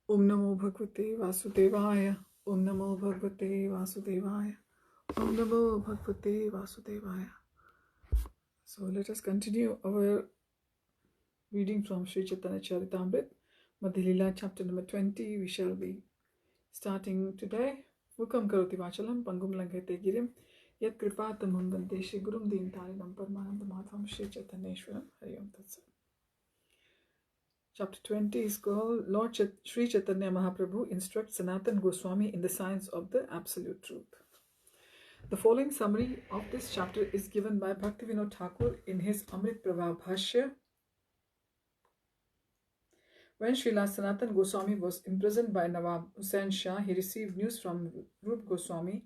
Om Namo Bhagavate Vasudevaya. Om Namo Bhagavate Vasudevaya. Om Namo Bhagavate Vasudevaya. So let us continue our reading from Sri Chaitanya Charitamrita, Madhya Lila, chapter number 20. We shall be starting today. Mukam karoti vachalam, pangum langhate girim, yat kripatamam vande Shri Gurum Deentarinam Paramananda Madhavam Shri Chaitanyeshwaram. Hari Om Tat Sat. Chapter 20 is called Lord Sri Chaitanya Mahāprabhu instructs Sanātana Gosvāmī in the science of the absolute truth. The following summary of this chapter is given by Bhaktivinoda Thakur in his Amrit Prabha Bhashya. When Srila Sanātana Gosvāmī was imprisoned by Nawab Hussain Shah, he received news from Rup Goswami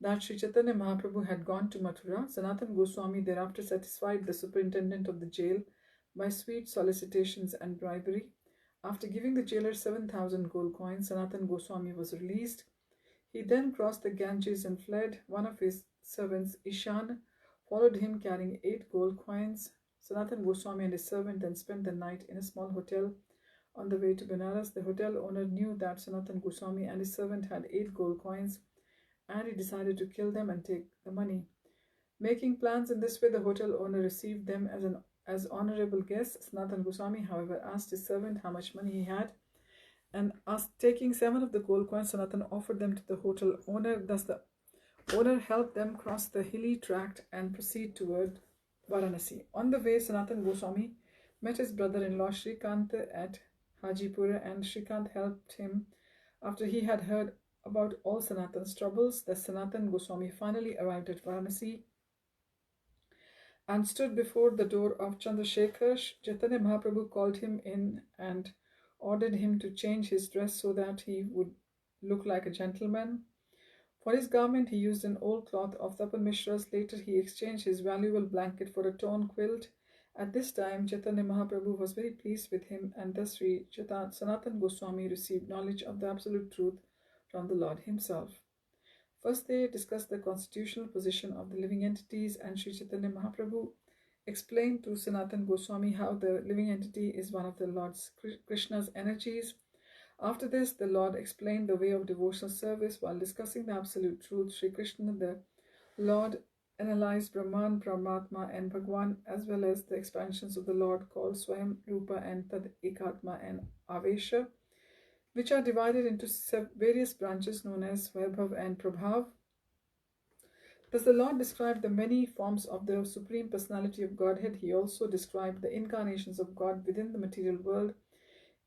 that Sri Chaitanya Mahāprabhu had gone to Mathura. Sanātana Gosvāmī thereafter satisfied the superintendent of the jail by sweet solicitations and bribery. After giving the jailer 7,000 gold coins, Sanātana Gosvāmī was released. He then crossed the Ganges and fled. One of his servants, Ishan, followed him carrying 8 gold coins. Sanātana Gosvāmī and his servant then spent the night in a small hotel. On the way to Benares, the hotel owner knew that Sanātana Gosvāmī and his servant had 8 gold coins, and he decided to kill them and take the money. Making plans in this way, the hotel owner received them as honorable guests. Sanātana Gosvāmī, however, asked his servant how much money he had, and taking 7 of the gold coins, Sanātana offered them to the hotel owner. Thus the owner helped them cross the hilly tract and proceed toward Varanasi. On the way, Sanātana Gosvāmī met his brother-in-law Shrikant at Hajipura, and Shrikant helped him after he had heard about all Sanatana's troubles. Thus Sanātana Gosvāmī finally arrived at Varanasi and stood before the door of Chandrasekhar. Chaitanya Mahaprabhu called him in and ordered him to change his dress so that he would look like a gentleman. For his garment he used an old cloth of Tapan Mishra's. Later he exchanged his valuable blanket for a torn quilt. At this time Chaitanya Mahaprabhu was very pleased with him, and thus Sri Sanātana Gosvāmī received knowledge of the absolute truth from the Lord himself. First they discussed the constitutional position of the living entities, and Sri Chaitanya Mahaprabhu explained to Sanātana Gosvāmī how the living entity is one of the Lord Krishna's energies. After this, the Lord explained the way of devotional service. While discussing the absolute truth, Sri Krishna, the Lord, analyzed Brahman, Paramatma and Bhagwan, as well as the expansions of the Lord called Swayam, Rupa and Tad Ekatma and Avesha, which are divided into various branches known as Vaibhav and Prabhav. Thus the Lord described the many forms of the Supreme Personality of Godhead. He also described the incarnations of God within the material world.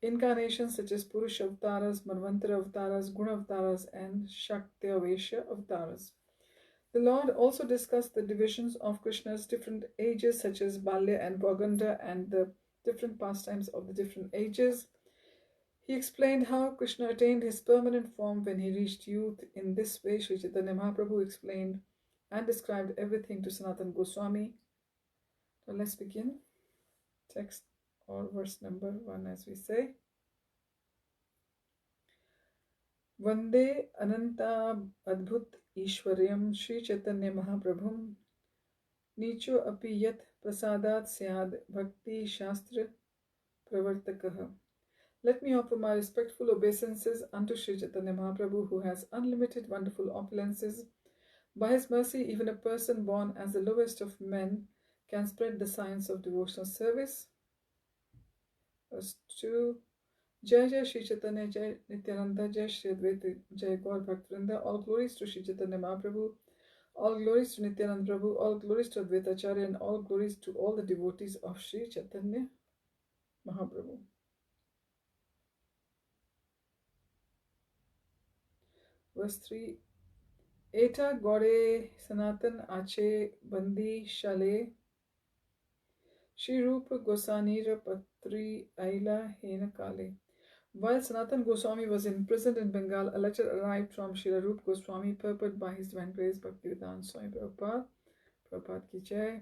Incarnations such as Purusha Avtaras, Manvantara Avtaras, Guna Avtaras and Shakti Avesha Avtaras. The Lord also discussed the divisions of Krishna's different ages such as Balya and Bhaganda and the different pastimes of the different ages. He explained how Krishna attained his permanent form when he reached youth. In this way, Sri Chaitanya Mahaprabhu explained and described everything to Sanātana Gosvāmī. So let's begin. Text or verse number 1 as we say. Vande Ananta Adbhut Ishwaryam Sri Chaitanya Mahaprabhum Nicho api yat prasadat syad bhakti shastra pravartakaha. Let me offer my respectful obeisances unto Sri Chaitanya Mahaprabhu, who has unlimited wonderful opulences. By his mercy, even a person born as the lowest of men can spread the science of devotional service. Verse 2. Jai Jai Sri Chaitanya, Jai Nityananda, Jai Shri Advaita, Jai Gaur Bhaktivinoda. All glories to Sri Chaitanya Mahaprabhu, all glories to Nityananda Prabhu, all glories to Advaita Acharya, and all glories to all the devotees of Sri Chaitanya Mahaprabhu. Verse 3. Eta Gore Sanatan Ache Bandi Shale Shri Rupa Gosanira Patri Aila Hena Kale. While Sanātana Gosvāmī was imprisoned in Bengal, a letter arrived from Srila Rupa Goswami, purported by His Divine Grace Bhaktivedanta Swami Prabhupada. Prabhupada ki jai.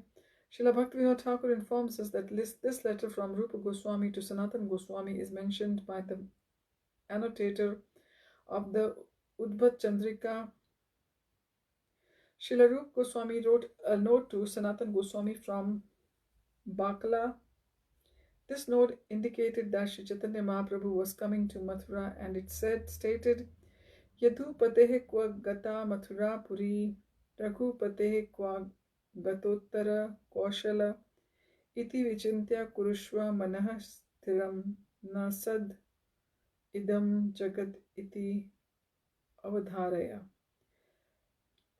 Srila Bhaktivinoda Thakur informs us that this letter from Rupa Goswami to Sanātana Gosvāmī is mentioned by the annotator of the Udbhat Chandrika. Srila Rupa Goswami wrote a note to Sanātana Gosvami from Bakala This note indicated that Sri Chaitanya Mahaprabhu was coming to Mathura, and it stated, Yadu patehe kwa gata Mathura puri, Raghu patehe kwa gatottara kaushala, iti vichintya kurushva manah sthiram nasad idam jagat iti avadharaya.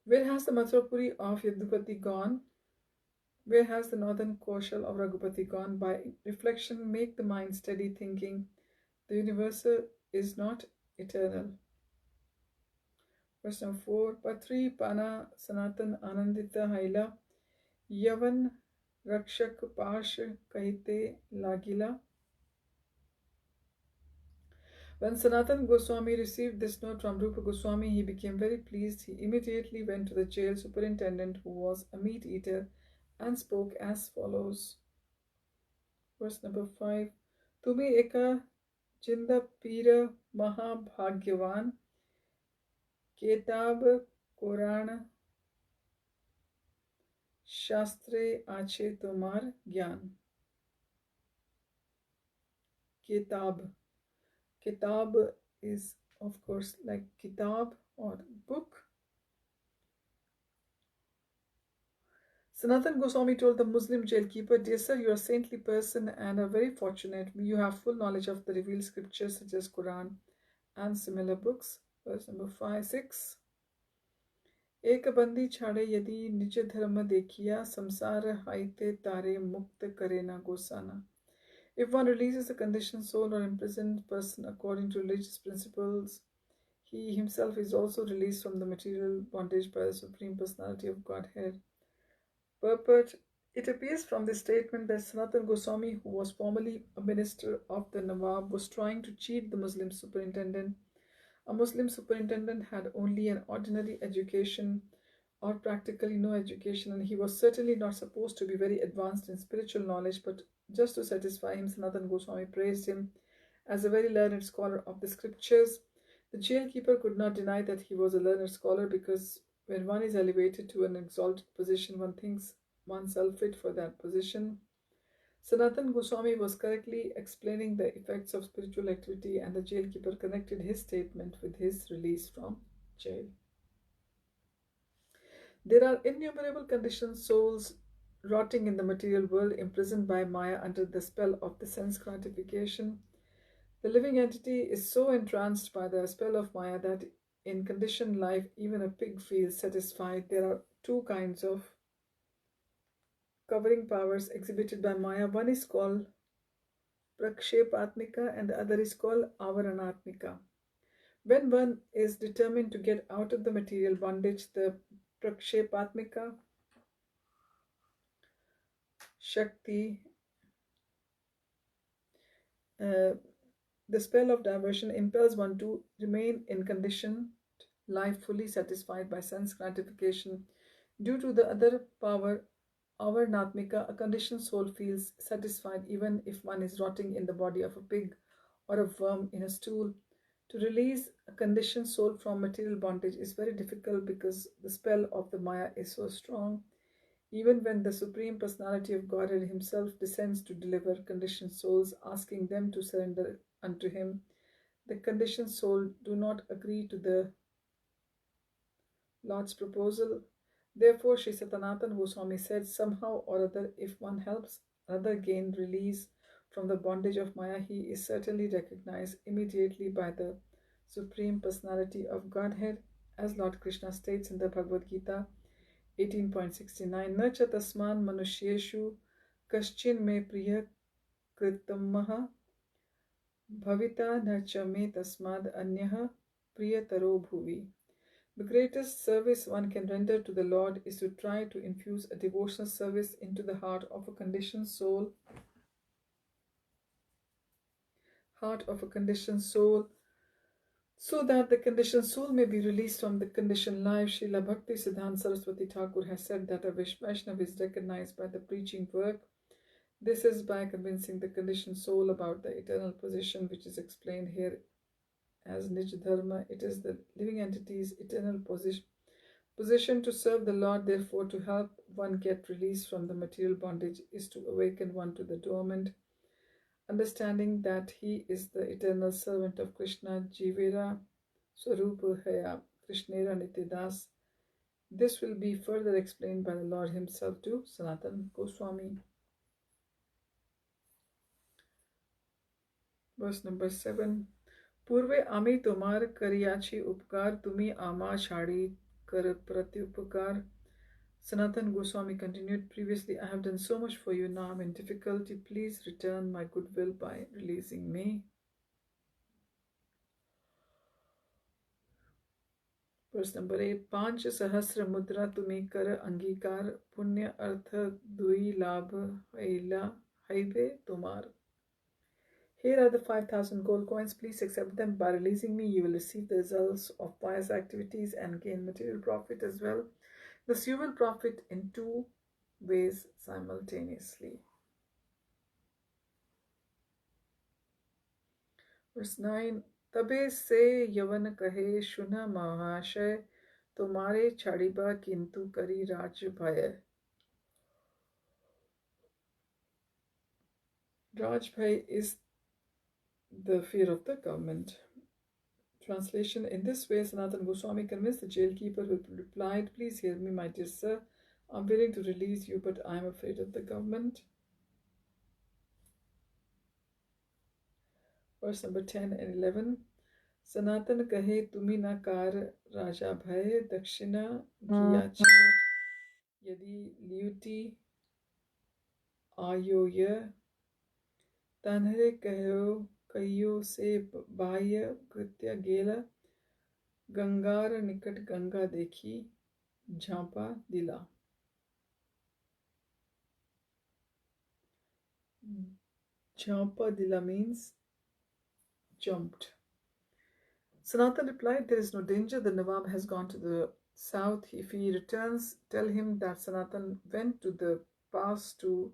Where has the Mathurapuri of Yadupati gone? Where has the northern Kaushal of Raghupati gone? By reflection, make the mind steady, thinking the universal is not eternal. Verse number 4. Patri Pana Sanatan Anandita Haila Yavan Rakshak Pash Kahite Lagila. When Sanatana Goswami received this note from Rupa Goswami, he became very pleased. He immediately went to the jail superintendent, who was a meat eater, and spoke as follows. Verse number 5. Tumi eka jinda pira mahabhagyavan ketab Quran shastre ache tomar gyan. Ketab. Kitab is, of course, like kitab or book. Sanatana Goswami told the Muslim jailkeeper, Dear sir, you are a saintly person and are very fortunate. You have full knowledge of the revealed scriptures such as Quran and similar books. Verse number 6. Ek bandi chhade yadi nij dharma dekhiya samsara haite tare mukta karena gosana. If one releases a conditioned soul or imprisoned person according to religious principles, he himself is also released from the material bondage by the Supreme Personality of Godhead. Purport. It appears from this statement that Sanatana Goswami, who was formerly a minister of the Nawab, was trying to cheat the Muslim superintendent. A Muslim superintendent had only an ordinary education or practically no education, and he was certainly not supposed to be very advanced in spiritual knowledge, but just to satisfy him, Sanatana Goswami praised him as a very learned scholar of the scriptures. The jailkeeper could not deny that he was a learned scholar, because when one is elevated to an exalted position, one thinks oneself fit for that position. Sanatana Goswami was correctly explaining the effects of spiritual activity, and the jailkeeper connected his statement with his release from jail. There are innumerable conditioned souls rotting in the material world, imprisoned by Maya under the spell of the sense gratification. The living entity is so entranced by the spell of Maya that in conditioned life, even a pig feels satisfied. There are two kinds of covering powers exhibited by Maya. One is called Prakshepatmika and the other is called Avaranatmika. When one is determined to get out of the material bondage, the Prakshepatmika Shakti, the spell of diversion, impels one to remain in conditioned life, fully satisfied by sense gratification. Due to the other power, Avarnatmika, a conditioned soul feels satisfied even if one is rotting in the body of a pig or a worm in a stool. To release a conditioned soul from material bondage is very difficult because the spell of the Maya is so strong. Even when the Supreme Personality of Godhead himself descends to deliver conditioned souls, asking them to surrender unto him, the conditioned soul do not agree to the Lord's proposal. Therefore, Sri Sanātana Goswami said, somehow or other, if one helps another gain release from the bondage of Maya, he is certainly recognized immediately by the Supreme Personality of Godhead, as Lord Krishna states in the Bhagavad-Gita 18.69, Na cha tasman manushyeshu kaschin me priya kritamaha bhavita na cha me tasmad anyah priyataro bhuvi. The greatest service one can render to the Lord is to try to infuse a devotional service into the heart of a conditioned soul, so that the conditioned soul may be released from the conditioned life. Srila Bhakti Siddhanta Saraswati Thakur has said that a Vaishnava is recognized by the preaching work. This is by convincing the conditioned soul about the eternal position, which is explained here as Nij Dharma. It is the living entity's eternal position to serve the Lord. Therefore, to help one get released from the material bondage is to awaken one to the dormant understanding that he is the eternal servant of Krishna, Jivera Swarupa Haya Krishnera Nityadas. This will be further explained by the Lord himself to Sanātana Gosvāmī. Verse number 7. Purve ami tomar kariyachi upkar, tumi ama shadi kar pratyupakar. Sanātana Gosvāmī continued, previously I have done so much for you, now I am in difficulty. Please return my goodwill by releasing me. Verse number 8. Panch sahasra mudra tumi kar angikar, punya artha dui labh haive tomar. Here are the 5,000 gold coins. Please accept them. By releasing me, you will receive the results of pious activities and gain material profit as well. Thus, you will profit in two ways simultaneously. Verse 9. Tabe se yavan kahe shuna mahashay, tomare chadiba kintu kari raj bhaya. Raj bhai is the fear of the government. Translation. In this way, Sanātana Gosvāmī convinced the jailkeeper, who replied, please hear me, my dear sir. I am willing to release you, but I am afraid of the government. Verse number 10 and 11. Sanātana kahe tumi na kar raja bhai, dakshina giyachi yadi liuti ayoya, tanhare kayo se bahya kritya gela, gangar nikat ganga dekhi jhampa dila. Jhampa dila means jumped. Sanātana replied, there is no danger. The Nawab has gone to the south. If he returns, tell him that Sanātana went to the pass stool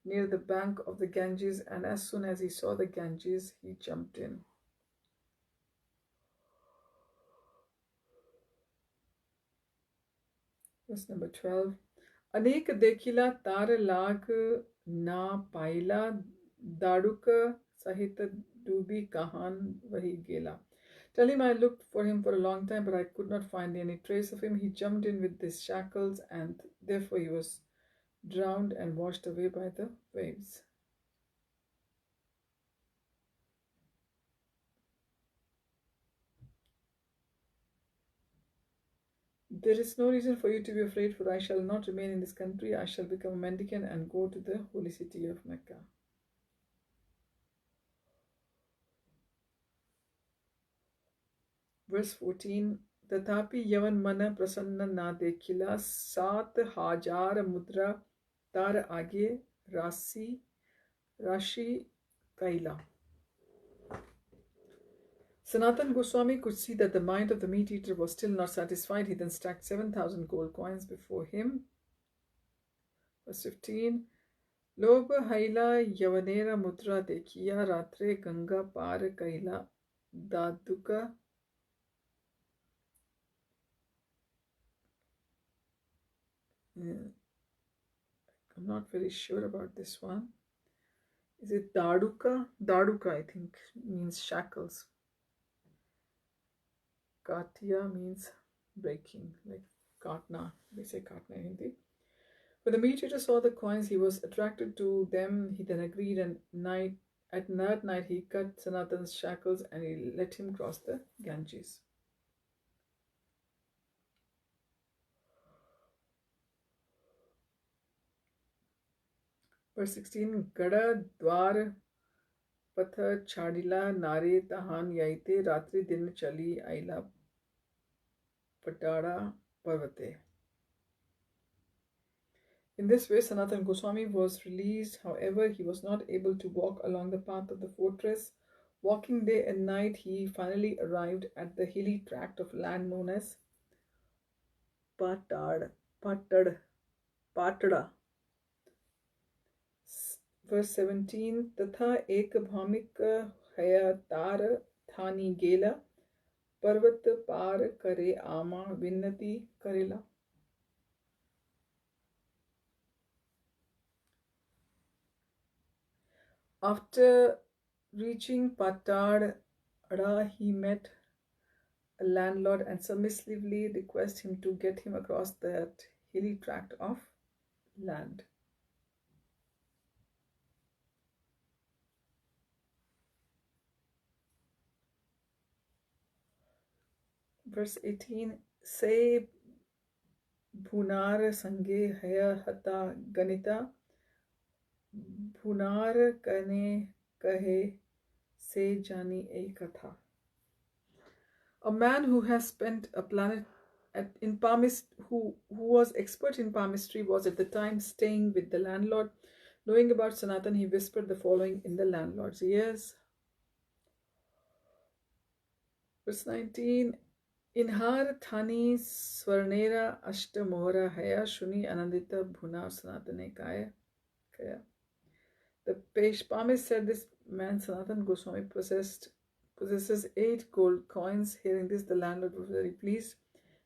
near the bank of the Ganges, and as soon as he saw the Ganges, he jumped in. Verse number 12. Anek dekhila tar lag na paila, daduka sahita dubi kahan vahi gela. Tell him I looked for him for a long time, but I could not find any trace of him. He jumped in with his shackles, and therefore he was drowned and washed away by the waves. There is no reason for you to be afraid, for I shall not remain in this country. I shall become a mendicant and go to the holy city of Mecca. Verse 14. Tathapi yavan mana prasanna na dekhila, 7,000 mudra tar age rashi kaila. Sanātana Gosvāmī could see that the mind of the meat eater was still not satisfied. He then stacked 7,000 gold coins before him. Verse 15. Lobha haila yavanera mudra dekhiya, ratre ganga par kaila daduka. I'm not very sure about this one. Is it daduka? Daduka, I think, means shackles. Katya means breaking, like katna. We say katna in Hindi. When the meat eater saw the coins, he was attracted to them. He then agreed, and at night he cut Sanātana's shackles and he let him cross the Ganges. Verse 16. Gada dwar patha chadila nare tahan yaite, ratri din chali aila patada parvate. In this way, Sanātana Gosvāmī was released. However, he was not able to walk along the path of the fortress. Walking day and night, he finally arrived at the hilly tract of land known as Patada. Verse 17. Tatha ek bhamik haya tar thani gela, parvat par kare ama vinnati karela. After reaching Patad, he met a landlord and submissively requested him to get him across that hilly tract of land. Verse 18, Say Bhunar Sange Haya Hata Ganita Bhunar Kane Kahe Se Jani E Katha. A man who has spent a planet in palmistry, who was expert in palmistry, was at the time staying with the landlord. Knowing about Sanātana, he whispered the following in the landlord's ears. Verse 19, Inhar Thani Swarnera Ashta Mohara Haya Shuni Anandita Bhuna Sanatane Kaya. The palmist said, this man Sanatana Goswami possesses 8 gold coins. Hearing this, the landlord was very pleased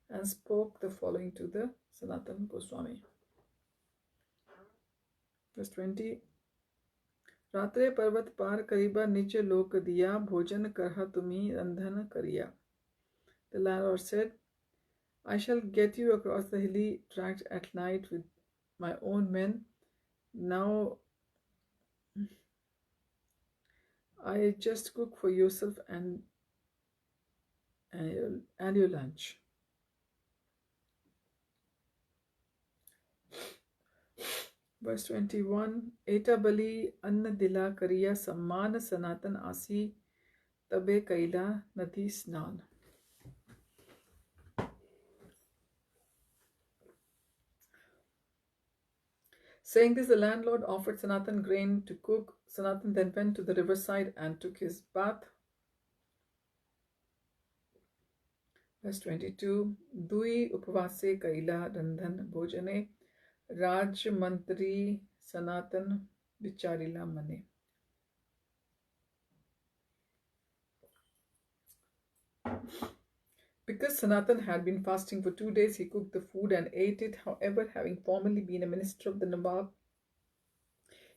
and spoke the following to the Sanatana Goswami. Verse 20, Ratre Parvat Par Kariba Niche Lok Diya Bhojan Karha Tumi Randhan Kariya. The landlord said, I shall get you across the hilly tract at night with my own men. Now I just cook for yourself and your lunch. Verse 21, Eta Bali Anna Dila Kariya Samman Sanatan Asi Tabe Kaila Nati Snan. Saying this, the landlord offered Sanatan grain to cook. Sanatan then went to the riverside and took his bath. Verse 22, Dui Upavase Kaila Randhan Bhojane Raj Mantri Sanatan Vicharila Mane. Because Sanatan had been fasting for 2 days, he cooked the food and ate it. However, having formerly been a minister of the Nawab,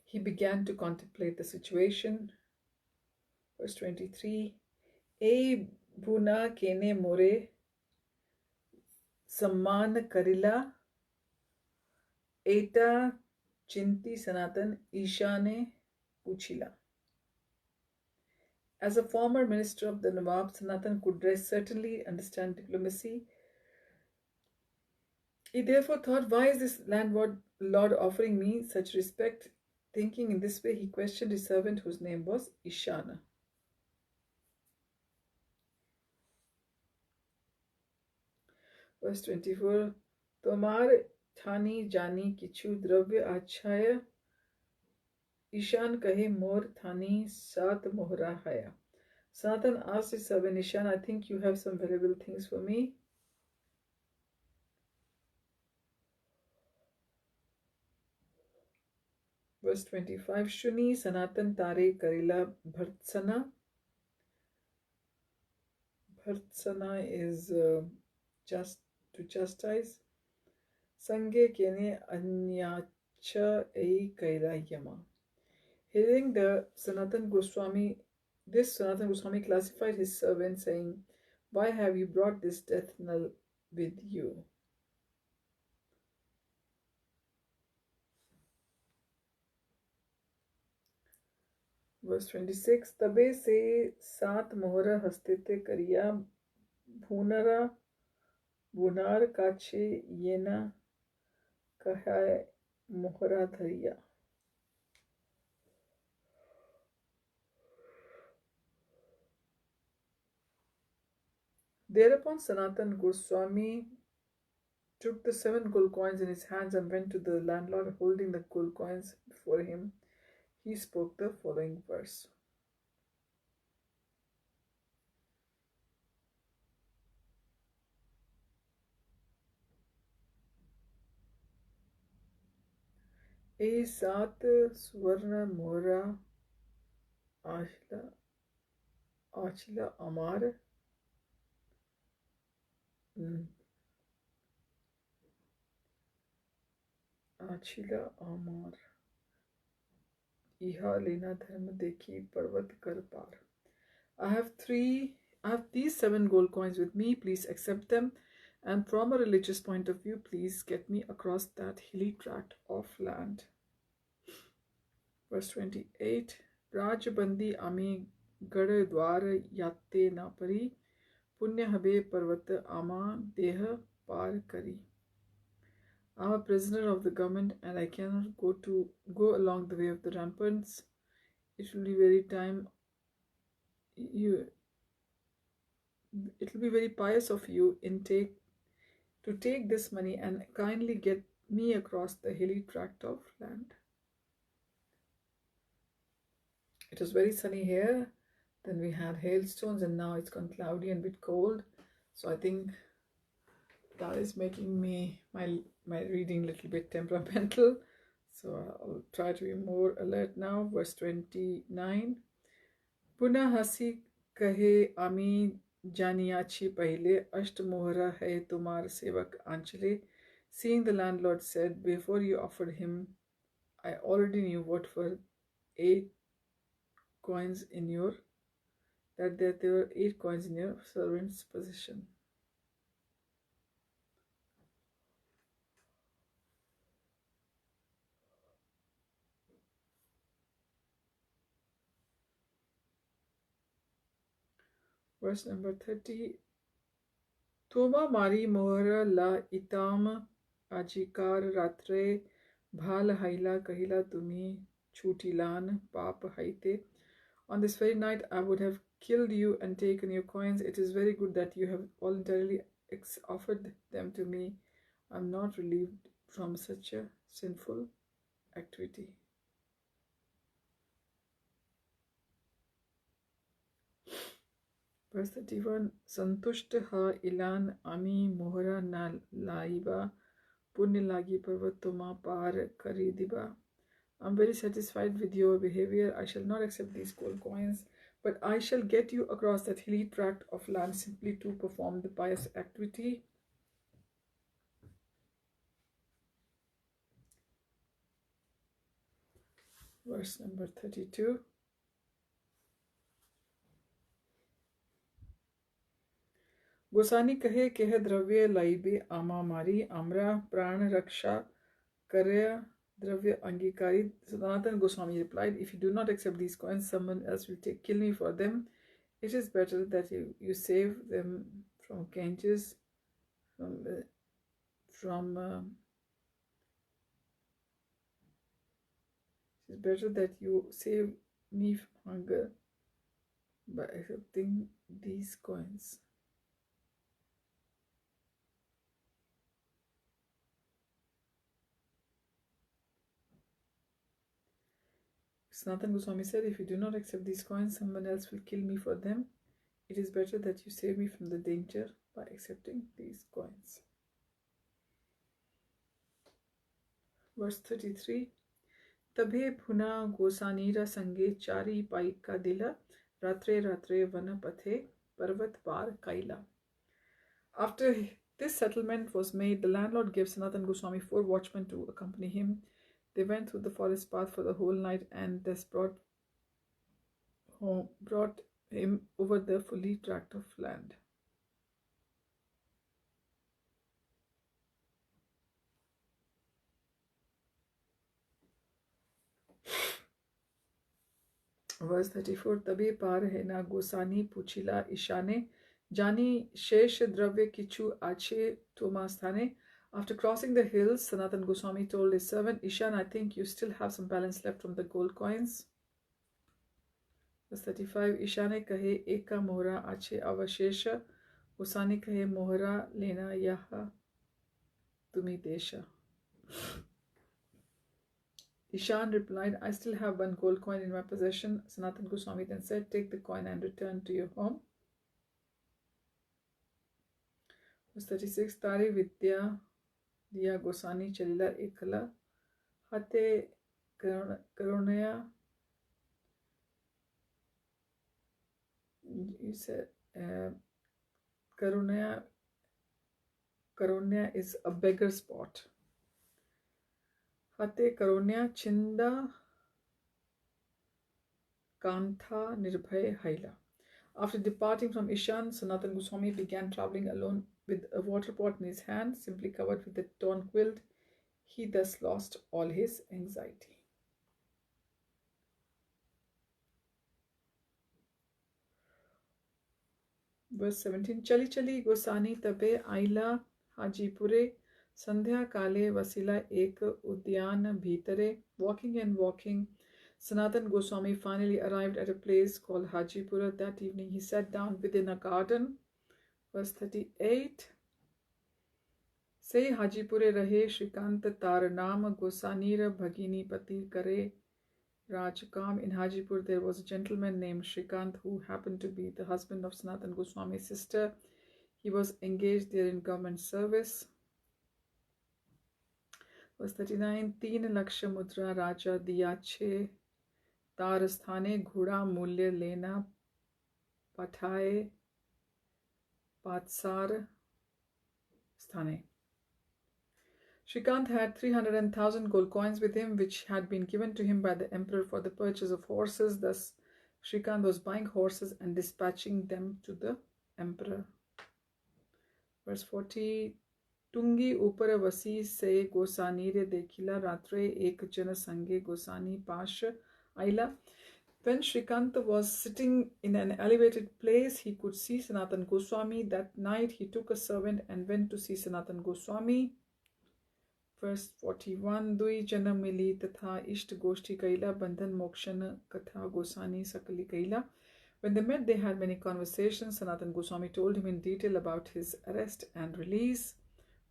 he began to contemplate the situation. Verse 23, E Bhuna Kene More Samman Karila Eta Chinti Sanatan Ishane Puchila. As a former minister of the Nawab, Sanatan could certainly understand diplomacy. He therefore thought, why is this landlord offering me such respect? Thinking in this way, he questioned his servant whose name was Ishana. Verse 24, Tomar Thani Jani Kichu Dravya Achaya Ishan Kahe Mor Thani Sat Mohra Haya. Sanatan asked his servant Ishan, I think you have some valuable things for me. Verse 25, Shuni Sanatan Tare Karila Bhartsana. Bhartsana is just to chastise. Sange Kene Anyacha Ei Kaila Yama. Hearing the Sanatan Goswami, classified his servant, saying, why have you brought this death knell with you? Verse 26, Tabe se Sat Mohara Hastete Kariya Bhunar Kache Yena Kahai Mohara Dhariya. Thereupon Sanatan Goswami took the 7 gold coins in his hands and went to the landlord. Holding the gold coins before him, he spoke the following verse. E Sat Swarna Mora Achila Amar Achila Amar iha lena dharma dekhi parvat kar par. I have these 7 gold coins with me. Please accept them. And from a religious point of view, please get me across that hilly tract of land. Verse 28. Rajbandi ami gad dwar yatte na pari. Punya habe parvat ama deha par kari. I am a prisoner of the government and I cannot go along the way of the ramparts. It will be very pious of you to take this money and kindly get me across the hilly tract of land. It was very sunny here, then we had hailstones, and now it's gone cloudy and a bit cold. So I think that is making my reading a little bit temperamental. So I'll try to be more alert now. Verse 29. Puna hasi kahe ami janiyachi pahle asht mohra hai tumar sevak anchale. Seeing the landlord said, before you offered him, I already knew what were 8 coins in your, that there were 8 coins in your servant's possession. Verse number 30. Toma mari mohra la itam ajikar ratre bhal haila kahila tumi chutilan pap haite. On this very night I would have killed you and taken your coins. It is very good that you have voluntarily offered them to me. I am not relieved from such a sinful activity. Verse 31. Santushta ha ilan ami mohra na laiba punya lagi parvatoma par kari diba. I'm very satisfied with your behavior. I shall not accept these gold coins, but I shall get you across that hilly tract of land simply to perform the pious activity. Verse number 32. Gosani kahe kehe dravya laibe ama mari amra pran raksha karya dravya angikari. Sanātana Gosvāmī replied, if you do not accept these coins, someone else will kill me for them. It is better that you save them from Ganges, it is better that you save me from hunger by accepting these coins. Sanātana Gosvāmī said, if you do not accept these coins, someone else will kill me for them. It is better that you save me from the danger by accepting these coins. Verse 33. Tabhe phuna gosanira sange chari paika dila ratre ratre vana pathe parvat par kaila. After this settlement was made, the landlord gave Sanātana Gosvāmī 4 watchmen to accompany him. They went through the forest path for the whole night and thus brought him over the fully tract of land. Verse 34. Tabe par hai na gosani puchila ishane jani shesh dravya kichu ache tomasthane. After crossing the hills, Sanātana Gosvāmī told his servant, Ishan, I think you still have some balance left from the gold coins. Verse 35. Ishane kahe eka mohra ache avashesha Gosani kahe mohra lena yaha tumi desha. Ishan replied, I still have 1 gold coin in my possession. Sanātana Gosvāmī then said, take the coin and return to your home. Verse 36. Tari vidya diya Gosani chalila ekala hate karunaya. You said Karunya is a beggar spot. Hate Karunya Chinda Kantha Nirbhay Haila. After departing from Ishan, Sanātana Goswāmī began travelling alone with a water pot in his hand, simply covered with a torn quilt. He thus lost all his anxiety. Verse 17. Chali chali Gosani tabe aila Hajipure Sandhya kale vasila ek udyan bhitare. Walking and walking, Sanātana Goswāmī finally arrived at a place called Hajipura. That evening he sat down within a garden. Verse 38. Se Hajipure rahe Shrikant tar naam Gosanira bhagini pati kare Rajkam. In Hajipur there was a gentleman named Shrikant who happened to be the husband of Sanātana Goswāmī's sister. He was engaged there in government service. Verse 39. 3 laksha mudra raja diya chhe tar sthane ghuda mulya lena pathaye patsar sthane. Shrikant had 300,000 gold coins with him, which had been given to him by the emperor for the purchase of horses. Thus, Shrikant was buying horses and dispatching them to the emperor. Verse 40. Tungi upara vasi se gosanire dekila ratre ek jana sange gosani pash aila. When Shrikant was sitting in an elevated place, he could see Sanātana Goswāmī. That night he took a servant and went to see Sanātana Goswāmī. Verse 41. Dui jana mili tatha isht goshti kaila bandhan mokshan katha gosani sakali kaila. When they met, they had many conversations. Sanātana Goswāmī told him in detail about his arrest and release.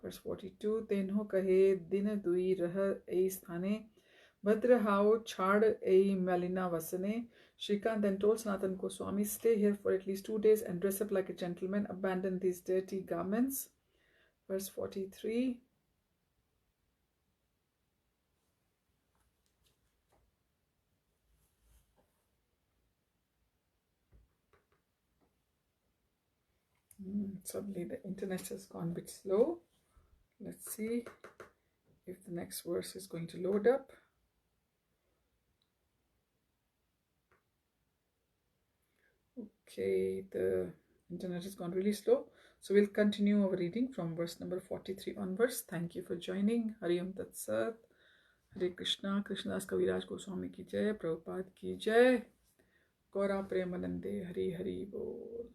Verse 42. Tenho kahe din dui rah ei sthane bhadra hao chhad ei malina vasane. Shrikant then told Sanātana Goswāmī, stay here for at least 2 days and dress up like a gentleman. Abandon these dirty garments. Verse 43. Suddenly the internet has gone a bit slow. Let's see if the next verse is going to load up. Okay, the internet has gone really slow. So we'll continue our reading from verse number 43 onwards. Thank you for joining. Hari Om Tat Sat. Hare Krishna. Krishnadas Kaviraj Goswami ki jai. Prabhupada ki jai. Gaura Premanande. Hari Hari Bol.